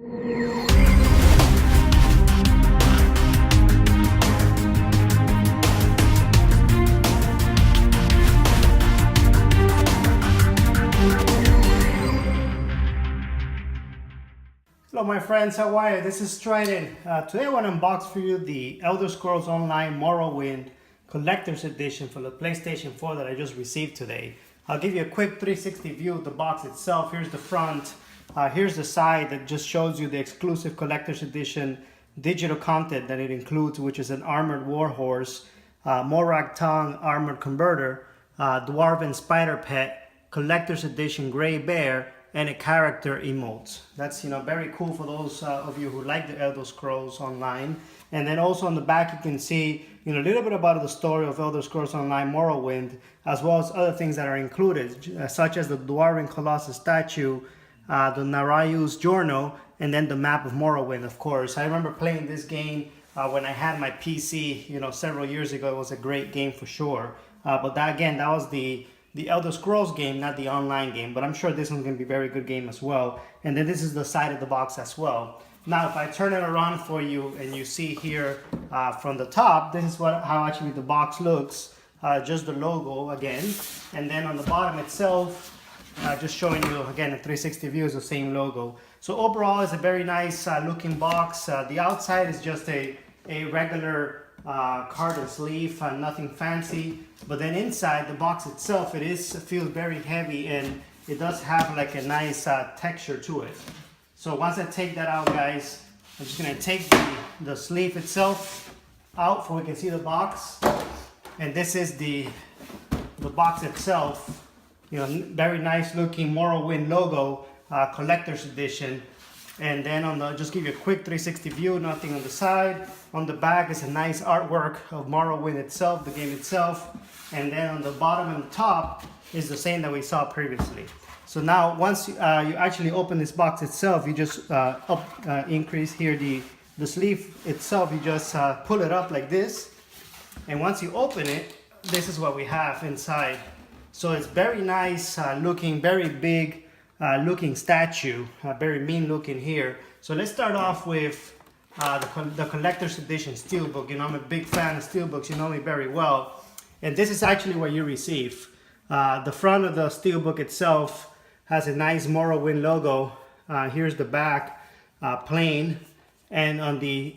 Hello my friends, how are you? This is Trident. Today I want to unbox for you the Elder Scrolls Online Morrowind Collector's Edition for the PlayStation 4 that I just received today. I'll give you a quick 360 view of the box itself. Here's the front, here's the side that just shows you the exclusive Collector's Edition digital content that it includes, which is an armored warhorse, Morag Tongue armored converter, Dwarven spider pet, Collector's Edition gray bear, and a character emotes. That's very cool for those of you who like the Elder Scrolls Online. And then also on the back you can see a little bit about the story of Elder Scrolls Online Morrowind, as well as other things that are included, such as the Dwarven Colossus statue, the Narayu's journal, and then the map of Morrowind, of course. I remember playing this game when I had my PC, several years ago. It was a great game for sure. But that was the Elder Scrolls game, not the online game, but I'm sure this one's going to be a very good game as well. And then this is the side of the box as well. Now if I turn it around for you and you see here from the top, this is how actually the box looks, just the logo again. And then on the bottom itself, just showing you again a 360 view is the same logo. So overall it's a very nice looking box. The outside is just a regular carded sleeve, nothing fancy, but then inside the box itself feels very heavy, and it does have like a nice texture to it. So once I take that out, guys, I'm just going to take the sleeve itself out so we can see the box. And this is the box itself, very nice looking Morrowind logo, collector's edition. And then just give you a quick 360 view, nothing on the side. On the back is a nice artwork of Morrowind itself, the game itself. And then on the bottom and the top is the same that we saw previously. So now once you actually open this box itself, you just increase here the sleeve itself. You just pull it up like this. And once you open it, this is what we have inside. So it's very nice looking, very big looking statue, very mean looking here. So let's start off with the collector's edition steelbook. I'm a big fan of steelbooks, you know me very well. And this is actually what you receive. The front of the steelbook itself has a nice Morrowind logo. Here's the back, plain. And on the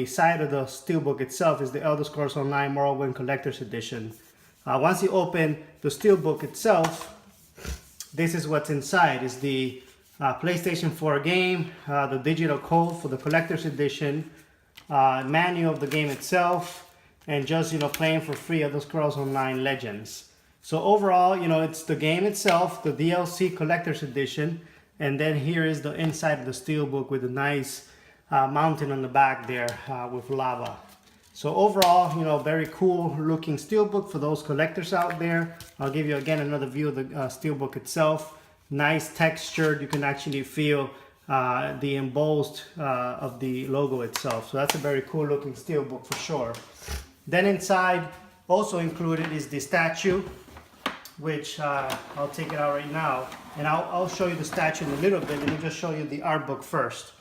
side of the steelbook itself is the Elder Scrolls Online Morrowind Collector's Edition. Once you open the steelbook itself, this is what's inside. Is the PlayStation 4 game, the digital code for the collector's edition, manual of the game itself, and just playing for free Elder Scrolls Online Legends. So overall, it's the game itself, the DLC collector's edition, and then here is the inside of the steelbook with a nice mountain on the back there with lava. So overall, very cool looking steelbook for those collectors out there. I'll give you again another view of the steelbook itself. Nice textured, you can actually feel the embossed of the logo itself. So that's a very cool looking steelbook for sure. Then inside, also included is the statue, which I'll take it out right now. And I'll show you the statue in a little bit. Let me just show you the art book first.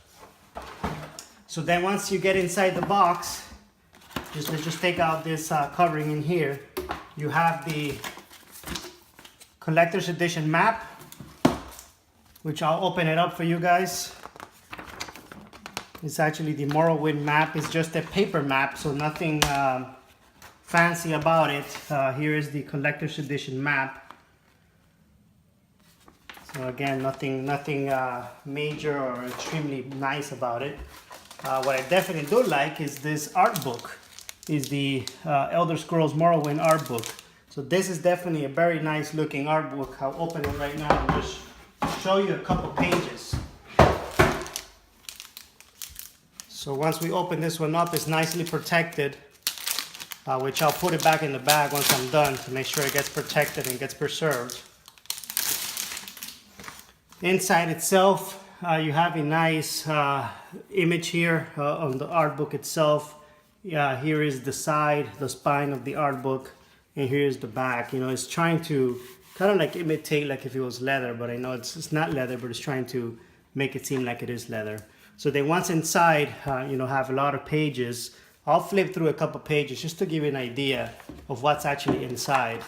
So then once you get inside the box, just take out this covering in here. You have the collector's edition map, which I'll open it up for you guys. It's actually the Morrowind map. It's just a paper map, so nothing fancy about it. Here is the collector's edition map. So again, nothing major or extremely nice about it. What I definitely do like is this art book. Is the Elder Scrolls Morrowind art book. So this is definitely a very nice looking art book. I'll open it right now and just show you a couple pages. So once we open this one up, it's nicely protected, which I'll put it back in the bag once I'm done to make sure it gets protected and gets preserved. Inside itself, you have a nice image here on the art book itself. Yeah, here is the side, the spine of the art book, and here's the back. It's trying to kind of like imitate like if it was leather, but I know it's not leather, but it's trying to make it seem like it is leather. So then once inside, have a lot of pages. I'll flip through a couple pages just to give you an idea of what's actually inside.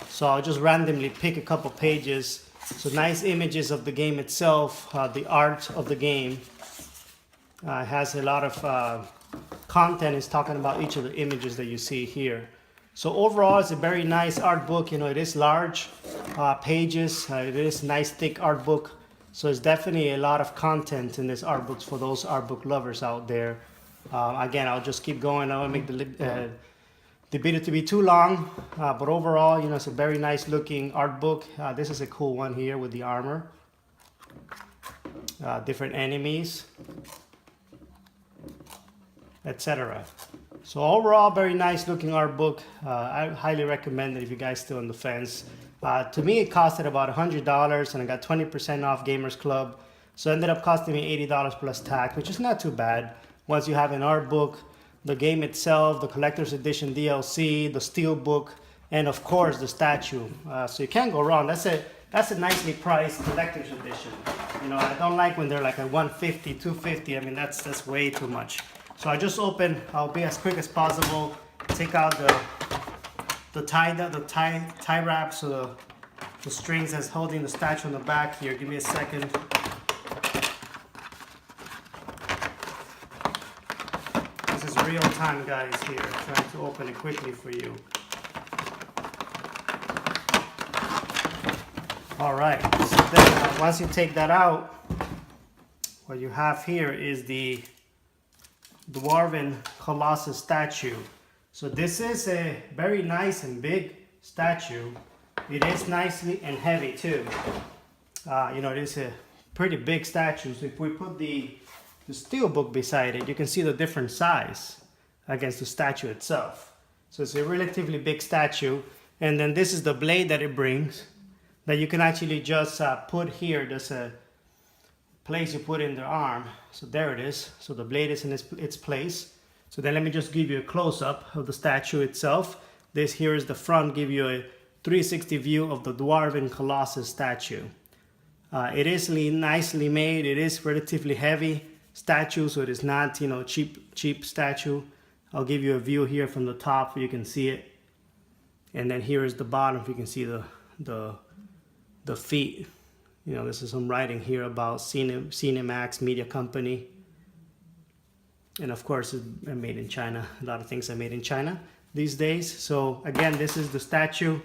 So I'll just randomly pick a couple pages. So nice images of the game itself, the art of the game. It has a lot of content. It's talking about each of the images that you see here. So overall, it's a very nice art book. It is large pages. It is nice thick art book. So it's definitely a lot of content in this art books for those art book lovers out there. Again, I'll just keep going. I don't make the video to be too long, but overall, it's a very nice looking art book. This is a cool one here with the armor, different enemies, etc. So overall, very nice looking art book. I highly recommend it if you guys still on the fence. To me, it costed about $100 and I got 20% off Gamers Club. So it ended up costing me $80 plus tax, which is not too bad. Once you have an art book, the game itself, the collector's edition DLC, the steel book, and of course the statue. So you can't go wrong. That's a nicely priced collector's edition. I don't like when they're like at $150, $250. I mean, that's way too much. So I just open. I'll be as quick as possible. Take out the tie wrap, so the strings that's holding the statue on the back here. Give me a second. This is real time, guys, here. Trying to open it quickly for you. All right, so then once you take that out, what you have here is the Dwarven Colossus statue. So this is a very nice and big statue. It is nicely and heavy too. It is a pretty big statue. So if we put the steel book beside it, you can see the different size against the statue itself. So it's a relatively big statue. And then this is the blade that it brings that you can actually just put here. There's a place you put in the arm. So there it is. So the blade is in its place. So then let me just give you a close-up of the statue itself. This here is the front, give you a 360 view of the Dwarven Colossus statue. It is nicely made. It is relatively heavy statue, so it is not, cheap statue. I'll give you a view here from the top so you can see it. And then here is the bottom, if you can see the feet. This is some writing here about Cinemax Media Company. And of course, it's made in China. A lot of things are made in China these days. So again, this is the statue.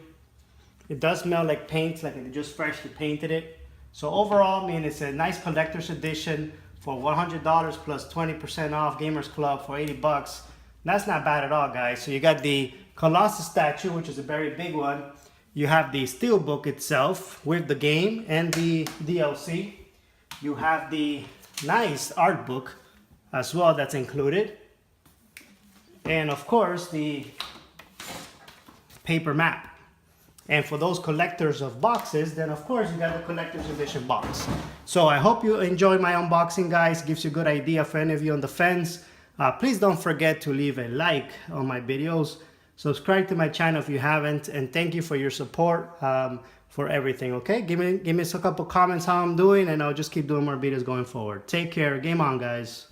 It does smell like paint, like they just freshly painted it. So overall, it's a nice collector's edition for $100 plus 20% off Gamers Club for $80. That's not bad at all, guys. So you got the Colossus statue, which is a very big one. You have the steelbook itself with the game and the DLC. You have the nice art book as well that's included. And of course, the paper map. And for those collectors of boxes, then of course you got the collector's edition box. So I hope you enjoyed my unboxing, guys. Gives you a good idea for any of you on the fence. Please don't forget to leave a like on my videos. Subscribe to my channel if you haven't, and thank you for your support for everything. Okay, give me a couple comments how I'm doing, and I'll just keep doing more videos going forward. Take care. Game on, guys.